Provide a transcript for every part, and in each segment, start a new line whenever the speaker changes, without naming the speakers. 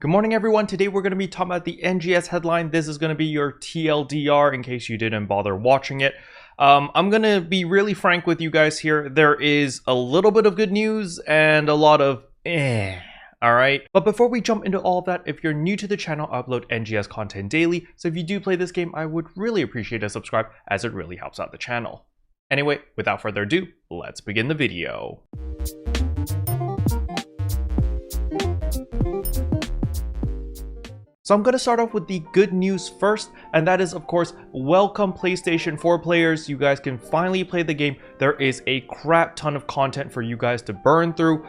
Good morning everyone, today we're going to be talking about the NGS headline. This is going to be your TLDR in case you didn't bother watching it. I'm going to be really frank with you guys here. There is a little bit of good news and a lot of alright? But before we jump into all of that, if you're new to the channel, I upload NGS content daily. So if you do play this game, I would really appreciate a subscribe as it really helps out the channel. Anyway, without further ado, let's begin the video. So I'm going to start off with the good news first, and that is, of course, welcome PlayStation 4 players. You guys can finally play the game. There is a crap ton of content for you guys to burn through,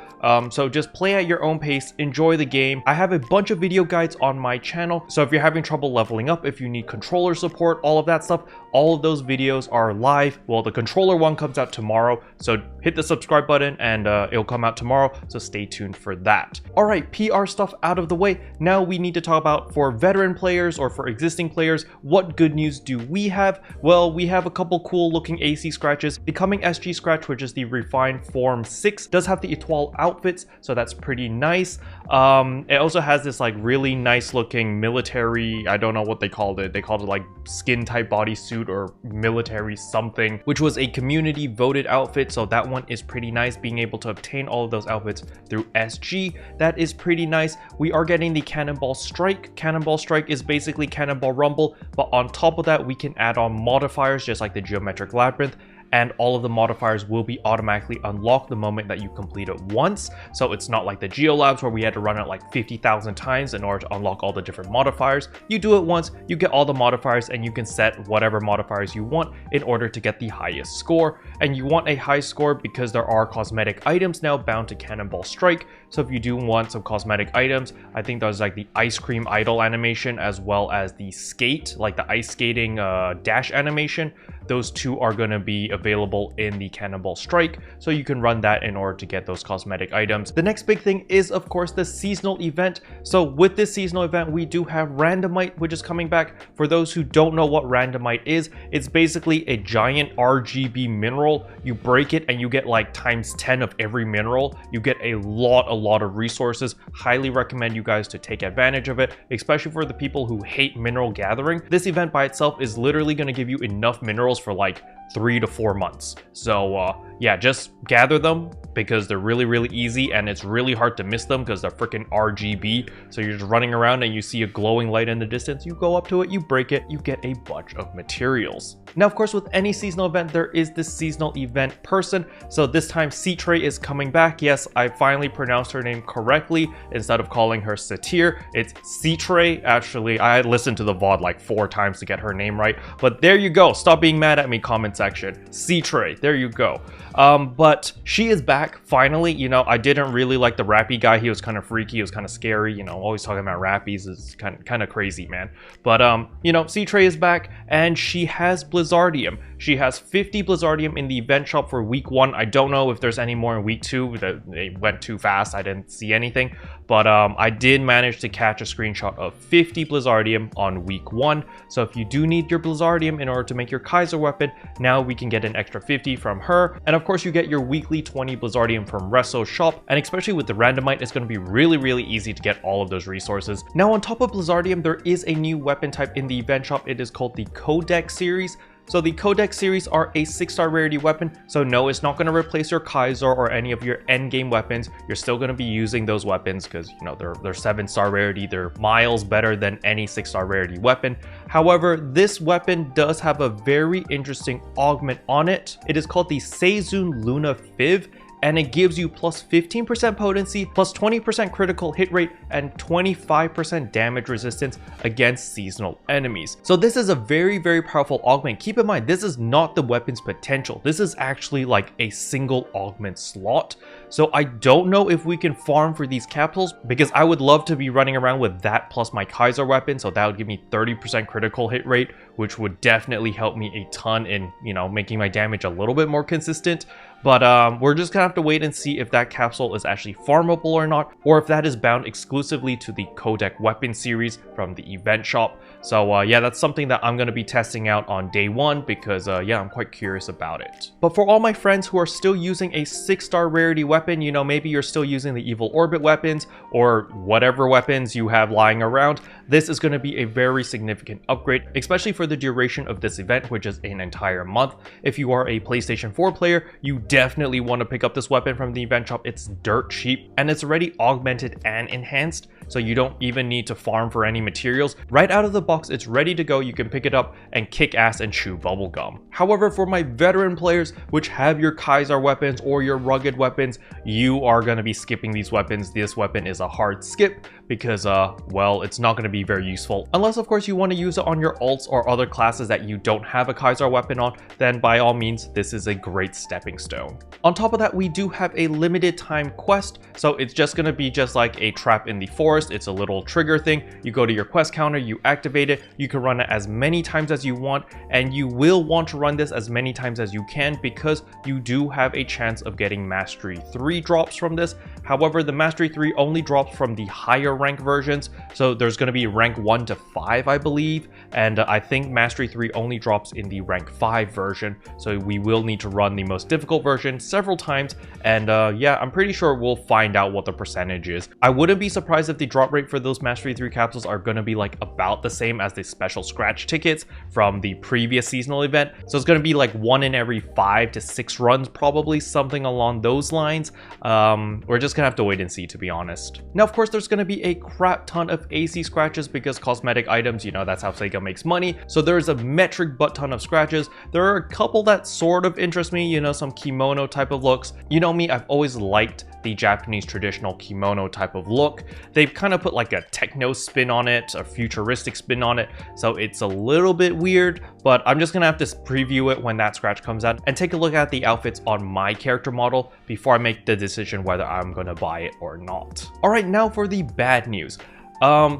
so just play at your own pace, enjoy the game. I have a bunch of video guides on my channel, so if you're having trouble leveling up, if you need controller support, all of that stuff, all of those videos are live. Well, the controller one comes out tomorrow, so hit the subscribe button and it'll come out tomorrow, so stay tuned for that. All right, PR stuff out of the way. Now we need to talk about, for veteran players or for existing players, what good news do we have? Well, we have a couple cool looking AC scratches. The coming SG scratch, which is the Refined Form 6, does have the Etoile outfits, so that's pretty nice. It also has this like really nice looking military, I don't know what they called it. They called it like skin type bodysuit or military something, which was a community voted outfit, so that one is pretty nice. Being able to obtain all of those outfits through SG, that is pretty nice. We are getting the Cannonball Strike. Cannonball Strike is basically Cannonball Rumble, but on top of that we can add on modifiers just like the Geometric Labyrinth, and all of the modifiers will be automatically unlocked the moment that you complete it once. So it's not like the Geolabs where we had to run it like 50,000 times in order to unlock all the different modifiers. You do it once, you get all the modifiers, and you can set whatever modifiers you want in order to get the highest score. And you want a high score because there are cosmetic items now bound to Cannonball Strike. So if you do want some cosmetic items, I think there's like the ice cream idle animation as well as the skate, like the ice skating dash animation. Those two are going to be available in the Cannonball Strike, so you can run that in order to get those cosmetic items. The next big thing is, of course, the seasonal event. So with this seasonal event, we do have Randomite, which is coming back. For those who don't know what Randomite is, it's basically a giant RGB mineral. You break it and you get like times 10 of every mineral. You get a lot of resources. Highly recommend you guys to take advantage of it, especially for the people who hate mineral gathering. This event by itself is literally going to give you enough minerals for like 3 to 4 months. So yeah, just gather them because they're really easy, and it's really hard to miss them because they're freaking RGB. So you're just running around and you see a glowing light in the distance, you go up to it, you break it, you get a bunch of materials. Now, of course, with any seasonal event, there is this seasonal event person. So this time Xitre is coming back. Yes, I finally pronounced her name correctly instead of calling her Xitre. It's Xitre. Actually, I listened to the VOD like 4 times to get her name right, but there you go. Stop being mad at me, comment section. Xitre, there you go. But she is back finally. You know, I didn't really like the Rappy guy. He was kind of freaky, he was kind of scary, you know, always talking about Rappies is kind of crazy, man. But you know, Xitre is back and she has Blizzardium. She has 50 Blizzardium in the event shop for week 1. I don't know if there's any more in week 2. They went too fast, I didn't see anything, but I did manage to catch a screenshot of 50 Blizzardium on week 1. So if you do need your Blizzardium in order to make your Kaiser weapon, now we can get an extra 50 from her. And of course you get your weekly 20 Blizzardium from Reso's shop, and especially with the Randomite, it's going to be really easy to get all of those resources. Now on top of Blizzardium, there is a new weapon type in the event shop. It is called the Codeck series. So the Codeck series are a 6-star rarity weapon, so no, it's not going to replace your Kaiser or any of your endgame weapons. You're still going to be using those weapons because, you know, they're 7-star rarity. They're miles better than any 6-star rarity weapon. However, this weapon does have a very interesting augment on it. It is called the Sezun Lunafiv, and it gives you plus 15% potency, plus 20% critical hit rate, and 25% damage resistance against seasonal enemies. So this is a very powerful augment. Keep in mind, this is not the weapon's potential. This is actually like a single augment slot. So I don't know if we can farm for these capsules, because I would love to be running around with that plus my Kaiser weapon. So that would give me 30% critical hit rate, which would definitely help me a ton in, you know, making my damage a little bit more consistent. But we're just gonna have to wait and see if that capsule is actually farmable or not, or if that is bound exclusively to the Codeck weapon series from the event shop. So yeah, that's something that I'm gonna be testing out on day one because yeah, I'm quite curious about it. But for all my friends who are still using a 6-star rarity weapon, you know, maybe you're still using the evil orbit weapons or whatever weapons you have lying around, this is going to be a very significant upgrade, especially for the duration of this event, which is an entire month. If you are a PlayStation 4 player, you definitely want to pick up this weapon from the event shop. It's dirt cheap and it's already augmented and enhanced, so you don't even need to farm for any materials. Right out of the box, it's ready to go. You can pick it up and kick ass and chew bubblegum. However, for my veteran players which have your Kaiser weapons or your rugged weapons, you are going to be skipping these weapons. This weapon is a hard skip because well, it's not going to be very useful unless of course you want to use it on your alts or other classes that you don't have a Kaiser weapon on. Then by all means, this is a great stepping stone. On top of that, we do have a limited time quest, so it's just going to be just like a trap in the forest. It's a little trigger thing. You go to your quest counter, you activate it, you can run it as many times as you want, and you will want to run this as many times as you can because you do have a chance of getting Mastery 3 drops from this. However, the Mastery 3 only drops from the higher rank versions, so there's going to be rank 1 to 5, I believe, and I think Mastery 3 only drops in the rank 5 version, so we will need to run the most difficult version several times, and yeah, I'm pretty sure we'll find out what the percentage is. I wouldn't be surprised if the drop rate for those Mastery 3 capsules are going to be like about the same as the special scratch tickets from the previous seasonal event, so it's going to be like 1 in every 5 to 6 runs, probably something along those lines. We're just gonna have to wait and see, to be honest. Now, of course, there's gonna be a crap ton of AC scratches because cosmetic items, you know, that's how Sega makes money. So there's a metric butt ton of scratches. There are a couple that sort of interest me, you know, some kimono type of looks. You know me, I've always liked the Japanese traditional kimono type of look. They've kind of put like a techno spin on it, a futuristic spin on it, so it's a little bit weird, but I'm just gonna have to preview it when that scratch comes out and take a look at the outfits on my character model before I make the decision whether I'm gonna buy it or not. Alright, now for the bad news.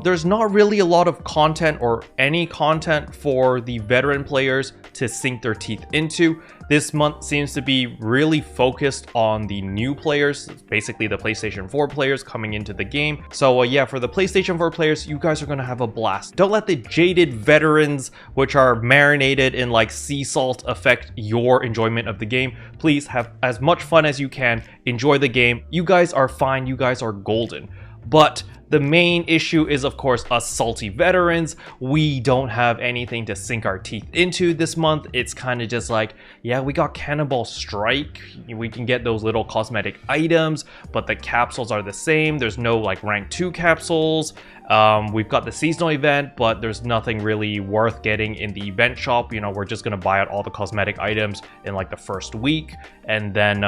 There's not really a lot of content or any content for the veteran players to sink their teeth into. This month seems to be really focused on the new players, basically the PlayStation 4 players coming into the game. So yeah, for the PlayStation 4 players, you guys are gonna have a blast. Don't let the jaded veterans, which are marinated in like sea salt, affect your enjoyment of the game. Please have as much fun as you can. Enjoy the game. You guys are fine. You guys are golden. But the main issue is, of course, us salty veterans. We don't have anything to sink our teeth into this month. It's kind of just like, yeah, we got Cannonball Strike. We can get those little cosmetic items, but the capsules are the same. There's no like rank 2 capsules. We've got the seasonal event, but there's nothing really worth getting in the event shop. You know, we're just gonna buy out all the cosmetic items in like the first week, and then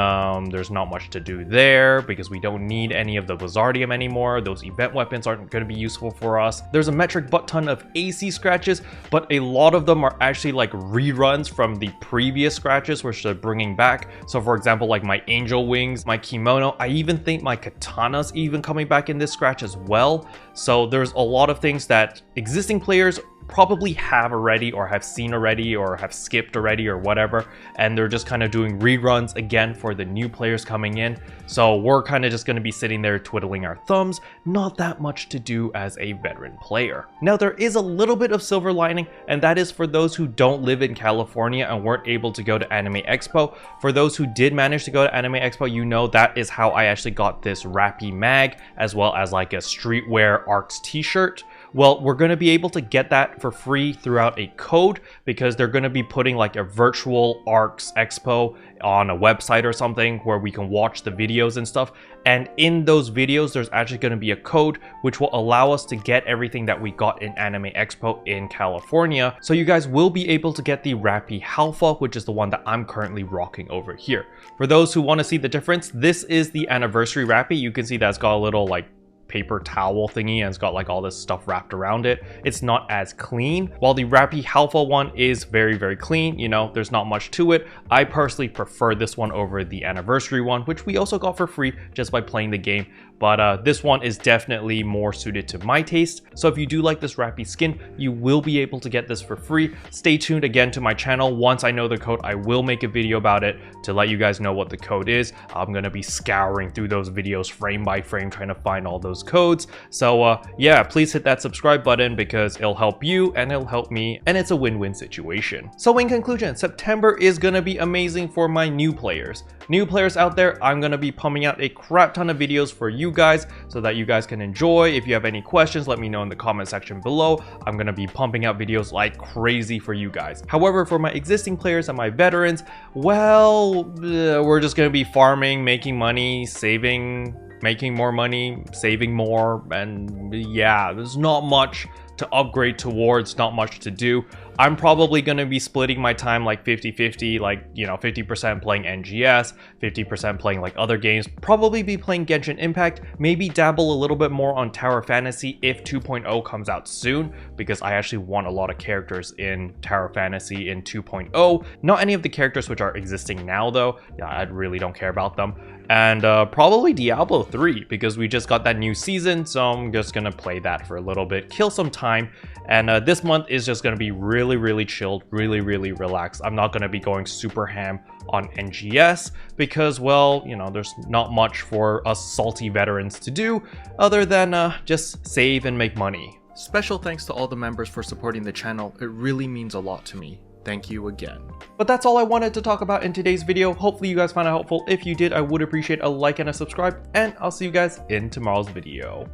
there's not much to do there because we don't need any of the Blizzardium anymore. Those event weapons aren't going to be useful for us. There's a metric butt ton of AC scratches, but a lot of them are actually like reruns from the previous scratches, which they're bringing back. So for example, like my angel wings, my kimono, I even think my katana's even coming back in this scratch as well. So there's a lot of things that existing players probably have already or have seen already or have skipped already or whatever, and they're just kind of doing reruns again for the new players coming in. So we're kind of just going to be sitting there twiddling our thumbs. Not that much to do as a veteran player. Now, there is a little bit of silver lining, and that is for those who don't live in California and weren't able to go to Anime Expo. For those who did manage to go to Anime Expo, you know that is how I actually got this Rappy mag, as well as like a streetwear Arks t-shirt. Well, we're going to be able to get that for free throughout a code because they're going to be putting like a virtual Arks Expo on a website or something where we can watch the videos and stuff. And in those videos, there's actually going to be a code which will allow us to get everything that we got in Anime Expo in California. So you guys will be able to get the Rappy Halfa, which is the one that I'm currently rocking over here. For those who want to see the difference, this is the anniversary Rappy. You can see that it's got a little like paper towel thingy and it's got like all this stuff wrapped around it. It's not as clean, while the Rappy Halfa one is very, very clean. You know, there's not much to it. I personally prefer this one over the anniversary one, which we also got for free just by playing the game. but this one is definitely more suited to my taste. So if you do like this Rappy skin, you will be able to get this for free. Stay tuned again to my channel. Once I know the code, I will make a video about it to let you guys know what the code is. I'm gonna be scouring through those videos frame by frame trying to find all those codes. So yeah, please hit that subscribe button because it'll help you and it'll help me, and it's a win-win situation. So in conclusion, September is gonna be amazing for my new players. New players out there, I'm gonna be pumping out a crap ton of videos for you guys so that you guys can enjoy. If you have any questions, let me know in the comment section below. I'm gonna be pumping out videos like crazy for you guys. However, for my existing players and my veterans, well, we're just gonna be farming, making money, saving, making more money, saving more, and yeah, there's not much to upgrade towards, not much to do. I'm probably going to be splitting my time like 50-50, like, you know, 50% playing NGS, 50% playing like other games, probably be playing Genshin Impact, maybe dabble a little bit more on Tower Fantasy if 2.0 comes out soon, because I actually want a lot of characters in Tower Fantasy in 2.0. Not any of the characters which are existing now though, yeah, I really don't care about them. And probably Diablo 3, because we just got that new season, so I'm just gonna play that for a little bit, kill some time. And this month is just gonna be really chilled, really relaxed. I'm not gonna be going super ham on NGS because, well, you know, there's not much for us salty veterans to do other than just save and make money. Special thanks to all the members for supporting the channel. It really means a lot to me. Thank you again. But that's all I wanted to talk about in today's video. Hopefully you guys found it helpful. If you did, I would appreciate a like and a subscribe, and I'll see you guys in tomorrow's video.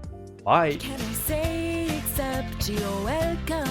Bye. Can I say except you're welcome?